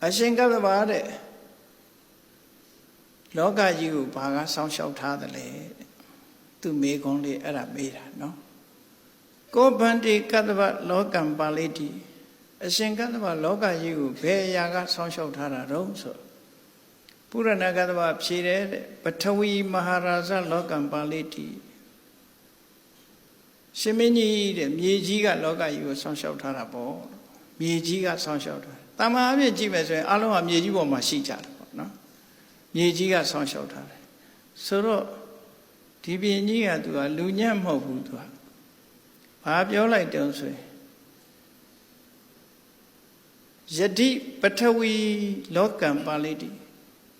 အရှင်ကတ္တဗာတဲ့လောကကြီးကိုဘာကစောင့်ရှောက်ထားသလဲသူမေခွန်းလေးအဲ့ဒါမေးတာနော်ကိုဗန္တိကတ္တဗလောကံပါဠိတိအရှင်ကတ္တဗလောကကြီးကိုဘယ်အရာကစောင့်ရှောက်ထားတာတော့ဆိုပုရဏကတ္တဗဖြေတဲ့ပထဝီမဟာရာဇလောကံပါဠိတိရှင်မင်းကြီးတဲ့မြေကြီးကလောကကြီးကိုစောင့်ရှောက်ထားတာပေါ့မြေကြီးကစောင့်ရှောက်ထားတာတမန်အဖြစ်ကြည့်မယ်ဆိုရင်အလုံးကမြေကြီးပေါ်မှာရှိကြတယ်ပေါ့နော်မြေကြီးကစောင့်ရှောက်ထားတယ်ဆိုတော့ဒီပြင်ကြီးကသူကလူညံ့မဟုတ်ဘူးသူကဘာပြောလိုက်တုံးဆိုရင်ယတိပထဝီလောကံပါဠိတိ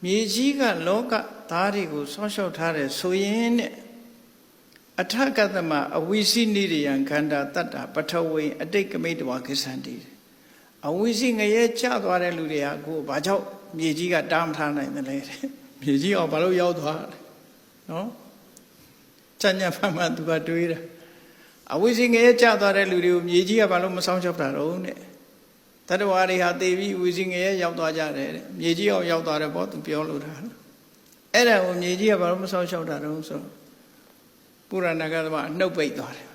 မြေကြီးကလောကသားတွေကိုစောင့်ရှောက်ထားတယ်ဆိုရင်တဲ့အထကတမအဝိစီနိရိယံခန္ဓာတတ္တပထဝီအတိတ်ကမိတ္တဝါကိစ္ဆန္တိအဝိစီငရဲကျသွားတဲ့လူတွေကကိုဘာကြောင့်မြေကြီးကတားမထားနိုင်တယ်လဲမြေကြီးအောင်ဘာလို့ရောက်သွားလဲနော်စัญญဖတ်မှသူကတွေးတာအဝိစီငရဲကျသွားတဲ့လူတွေကိုမြေကြီးကဘာလို့မဆောင်ရှောက်တာတော့တဲ့တတ္တဝါတွေဟာသေပြီးဝိစီငရဲရောက်သွားကြတယ်တဲ့မြေကြီးအောင်ရောက်သွားတယ်ပေါ့သူပြောလို့တာအဲ့ဒါကိုမြေကြီးကဘာလို့မဆောင်ရှောက်တာတော့ဆိုပုရဏကတ္တဗနှုတ်ပိတ်သွားတယ်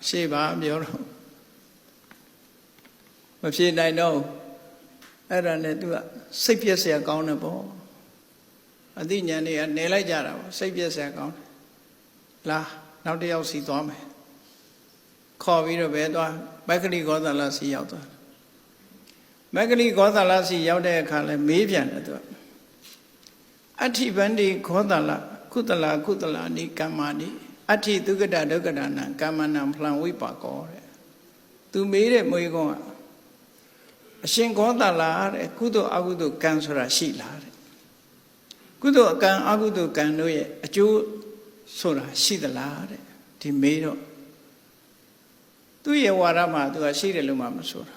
ရှေ့ပါပြောတော့မဖြေနိုင်တော့အဲ့ဒါနဲ့သူကစိတ်ပြည့်စရာကောင်းတယ်ပေါ့အသိဉာဏ်တွေကနေလိုက်ကြတာပေါ့စိတ်ပြည့်စရာကောင်းတယ်လာနောက်တစ်ယောက်စီသွားမယ်ခေါ်ပြီးတော့ဘယ်သွားမက္ခလိဂောသလစီရောက်သွားမက္ခလိဂောသလစီရောက်တဲ့အခါလဲမေးပြန်တယ်သူကအဋ္ဌိဗန္တိဂောသလကုသလကုသလနိကမ္မာနိအဋ္ဌိဒုက္ကတဒုက္ကတနာကမ္မနံဖလံဝိပါကောတဲ့သူမေးတဲ့မွေးကောအရှင်ဂောသလတဲ့ကုသိုလ်အကုသိုလ်ကံဆိုတာရှိလားတဲ့ကုသိုလ်အကံအကုသိုလ်ကံတို့ရဲ့အကျိုးဆိုတာရှိသလားတဲ့ဒီမေးတော့သူ့ရဲ့ဝါဒမှာသူကရှိတယ်လို့မှမဆိုတာ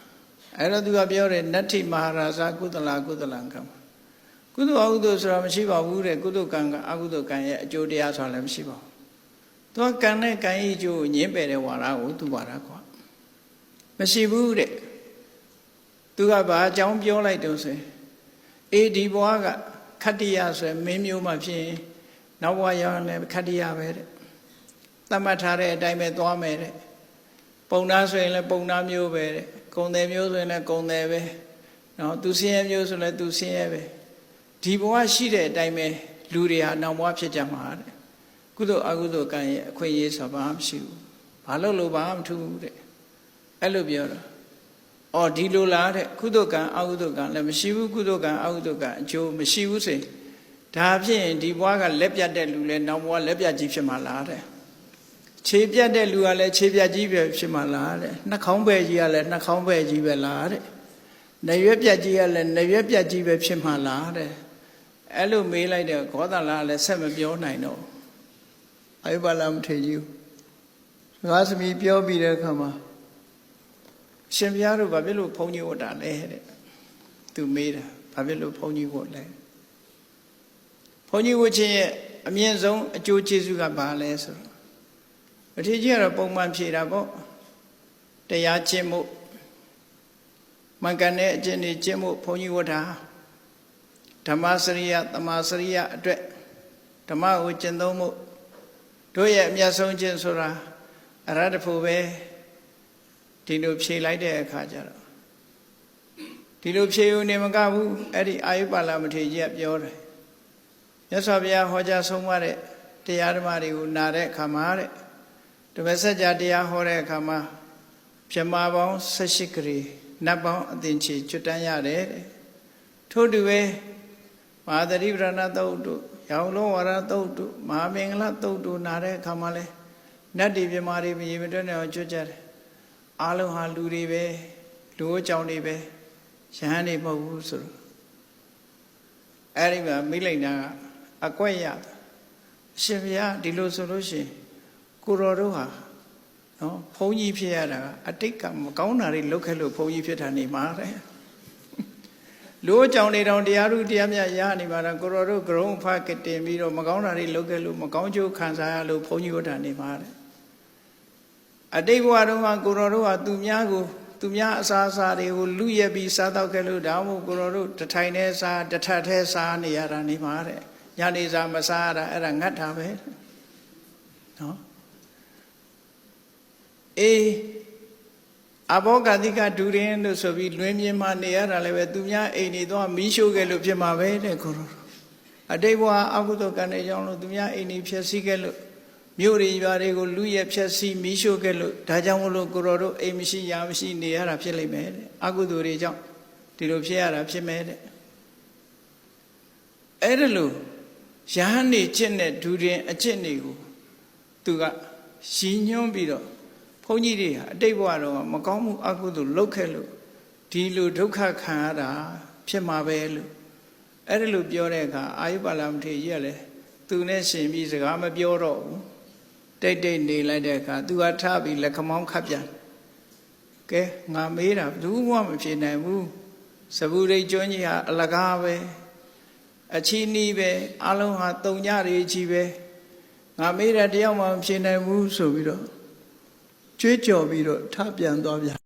အဲ့တော့သူကပြောတယ်နတ္ထိမဟာရာဇကုသလကုသလံကံကုသိုလ်အကုသိုလ်ဆိုတာမရှိပါဘူးတဲ့ကုသိုလ်ကံကအကုသိုလ်ကံရဲ့အကျိုးတရားဆိုတာလည်းမရှိပါဘူးသူကကံနဲ့ကံရဲ့အကျိုးကိုညင်းပယ်တဲ့ဝါဒကိုသူဝါဒကွာမရှိဘူးတဲ့သူကဘာအကြောင်းပြောလိုက်တော့ဆိုအေးဒီဘဝကခတ္တိယဆိုရင်မင်းမျိုးမှဖြစ်ရင်နောက်ဘဝရောက်ရင်လည်းခတ္တိယပဲတဲ့သတ်မှတ်ထားတဲ့အတိုင်းပဲသွားမယ်တဲ့ပုံနာဆိုရင်လည်းပုံနာမျိုးပဲတဲ့ဂုံတယ်မျိုးဆိုရင်လည်းဂုံတယ်ပဲနော်သူဆင်းရဲမျိုးဆိုလည်းသူဆင်းရဲပဲဒီဘဝရှိတဲ့အတိုင်းပဲလူတွေဟာနောက်ဘဝဖြစ်ကြမှာတဲ့ကုသိုလ်အကုသိုလ်ကံရဲ့အခွင့်အရေးဆိုတာဘာမှမရှိဘူးဘာလို့ဘာမှမထူးဘူးတဲ့အဲ့လိုပြောတော့အော်ဒီလိုလားတဲ့ကုသိုလ်ကံအကုသိုလ်ကံလည်းမရှိဘူးကုသိုလ်ကံအကုသိုလ်ကံအကျိုးမရှိဘူးဆိုရင်ဒါဖြစ်ရင်ဒီဘဝကလက်ပြတ်တဲ့လူလည်းနောက်ဘဝလက်ပြတ်ကြီးဖြစ်မှာလားတဲ့ခြေပြတ်တဲ့လူကလည်းခြေပြတ်ကြီးပဲဖြစ်မှာလားတဲ့နှာခေါင်းပဲကြီးကလည်းနှာခေါင်းပဲကြီးပဲလားတဲ့နရွက်ပြတ်ကြီးကလည်းနရွက်ပြတ်ကြီးပဲဖြစ်မှာလားတဲ့အဲ့လိုမေးလိုက်တဲ့ဂောသလကလည်းဆက်မပြောနိုင်တော့အယုဘလာမထေရကြီးငါသမီးပြောပြီးတဲ့အခါမှာရှင်ဘုရားတို့ဘာဖြစ်လို့ဘုန်းကြီးဝတ်တာလဲတဲ့သူမေးတာဘာဖြစ်လို့ဘုန်းကြီးဝတ်လဲဘုန်းကြီးဝတ်ခြင်းရဲ့အမြင့်ဆုံးအကျိုးကျေးဇူးကဘာလဲဆိုတော့မထေရကြီးကတော့ပုံမှန်ဖြေတာပေါ့တရားကျင့်မှုမှန်ကန်တဲ့အကျင့်တွေကျင့်မှုဘုန်းကြီးဝတ်တာဓမ္မစရိယသမာစရိယအတွက်ဓမ္မကိုကျင့်သုံးမှုတို့ရဲ့အမြတ်ဆုံးကျင့်ဆိုတာအရဟတဖို့ပဲဒီလိုဖြေလိုက်တဲ့အခါကျတော့ဒီလိုဖြေဦးနေမကဘူးအဲ့ဒီအာယုပါလမထေရကြီးကပြောတယ်မြတ်စွာဘုရားဟောကြားဆုံးမတဲ့တရားဓမ္မတွေကိုနာတဲ့အခါမှာတဲ့ဓမ္မစကြာတရားဟောတဲ့အခါမှာပြမပေါင်း18ခရီနတ်ပေါင်းအသင်္ချေကျွတ်တန်းရတယ်တဲ့ထို့တူပဲမဟာသတိပဋ္ဌာန်သုတ်တို့ရောင်လုံးဝါရသုတ်တို့မဟာမင်္ဂလသုတ်တို့နာတဲ့အခါမှာလဲနတ်တွေပြမတွေမြေမတွက်နေအောင်ကျွတ်ကြတယ်အားလုံးဟာလူတွေပဲလူအကြောင်းတွေပဲယဟန်တွေမဟုတ်ဘူးဆိုတော့အဲ့ဒီမှာမိလိုက်တာကအကွက်ရအရှင်ဘုရားဒီလိုဆိုလို့ရှိရင်ကိုတော်တို့ဟာနော်ဘုန်းကြီးဖြစ်ရတာကအတိတ်ကမကောင်းတာတွေလုပ်ခဲ့လို့ဘုန်းကြီးဖြစ်တာနေမှာတဲ့လူအကြောင်းတွေတောင်တရားသူတရားမြတ်ရနေမှာတော့ကိုတော်တို့ဂရုံဖတ်တင်ပြီးတော့မကောင်းတာတွေလုပ်ခဲ့လို့မကောင်းကျိုးခံစားရလို့ဘုန်းကြီးဝတ်တာနေမှာတဲ့အတိတ်ဘဝတုန်းကကိုတော်တို့ဟာသူများကို သူများအစာအစာတွေကိုလူရက်ပြီးစားတော့ခဲ့လို့ဒါမှမဟုတ်ကိုရောတို့တထိုင်နဲ့စားတထပ်ထဲစားနေရတာနေမှာတဲ့ညနေစာမစားရတာအဲ့ဒါငတ်တာပဲနော်အေးအဘောဂတိကဒူရင်လို့ဆိုပြီးလွင်မြင်မှနေရတာလည်းပဲသူများအိမ်နေတော့မီးရှို့ခဲ့လို့ဖြစ်မှာပဲတဲ့ကိုရောအတိတ်ဘဝအကုသိုလ်ကံတွေကြောင့်လို့သူများအိမ်နေဖြည့်ဆည်းခဲ့လို့မြို့တွေရွာတွေကိုလူရဲ့ဖြည့်ဆည်းမီးရှို့ခဲ့လို့ဒါကြောင့်မလို့ကိုရောတို့အိမ်မရှိရာမရှိနေရတာဖြစ်လိမ့်မယ်တဲ့အကုသိုလ်တွေကြောင့်ဒီလိုဖြစ်ရတာဖြစ်မယ်တဲ့အဲ့ဒါလို့ရဟန်းနေကျင့်တဲ့ဒူရင်အကျင့်တွေကိုသူကရည်ညွှန်းပြီးတော့ဘုန်းကြီးတွေဟာအတိတ်ဘဝတော့မကောင်းမှုအကုသိုလ်လုပ်ခဲ့လို့ဒီလိုဒုက္ခခံရတာဖြစ်မှာပဲလို့အဲ့ဒါလို့ပြောတဲ့အခါအာယုပါလမထေရကြီးကလည်းသူနဲ့ရှင်ပြီးစကားမပြောတော့ဘူးတိတ်တိတ်နေလိုက်တဲ့အခါသူကထပြီးလက်ခမောင်းခတ်ပြန်ကဲငါမေးတာဘူးမှမဖြေနိုင်ဘူးစဗုဒိတ်ကျွန်းကြီးဟာအလကားပဲအချီးနီးပဲအလုံးဟာတုံညတွေကြီးပဲငါမေးတာတယောက်မှမဖြေနိုင်ဘူးဆိုပြီးတော့ကြွေးကြော်ပြီးတော့ထပြန်သွားပြန်